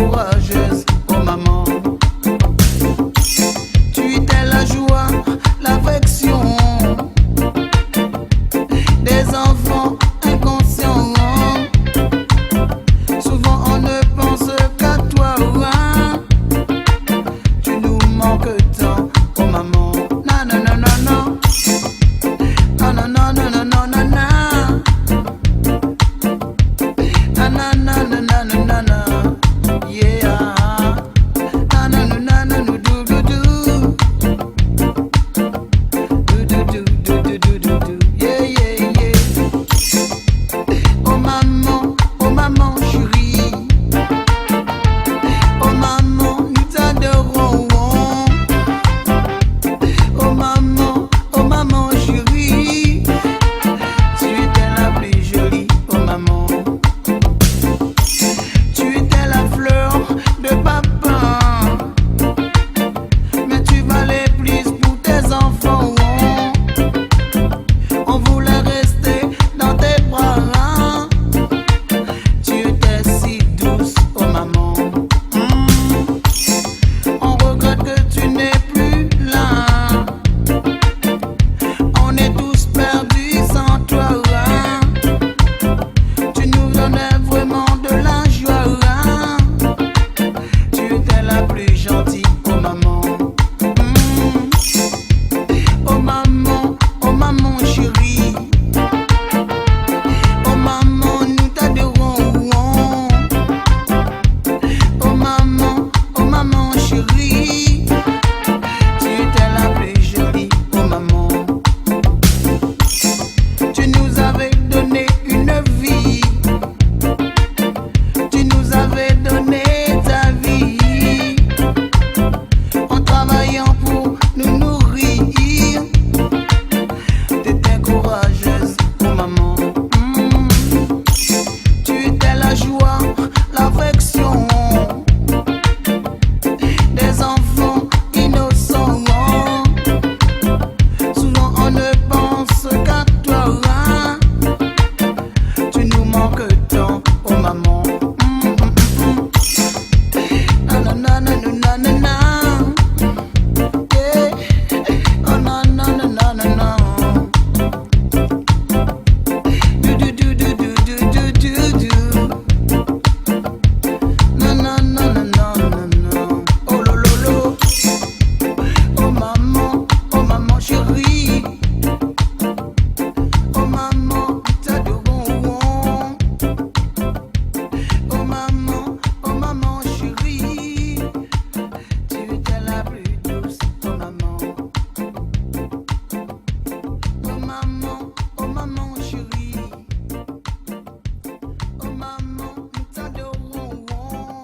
courageuse, oh maman. Tu étais la joie, l'affection des enfants inconscients. Souvent on ne pense qu'à toi, tu nous manques tant, oh maman. Non, non, non, non, non. Non, non, non, non, non, non, non, non. Na na na na na na na na, yeah. Na na na na na do do do do, do do do do do do do, yeah yeah yeah. Oh maman chérie, oh maman nous t'adorons. Oh maman chérie, tu étais la plus jolie, oh maman. Tu étais la fleur de papa, mais tu valais plus pour tes enfants. On voulait rester dans tes bras. Tu étais si douce, oh maman. On regrette que tu n'es plus là. On est tous perdus sans toi. Tu nous donnais vraiment de la joie. Tu étais la plus gentille, oh maman. Oh maman chérie. Oh maman, nous t'adorons. Oh maman chérie. Tu étais la plus jolie, oh maman. Tu nous avais donné une vie. Tu nous avais donné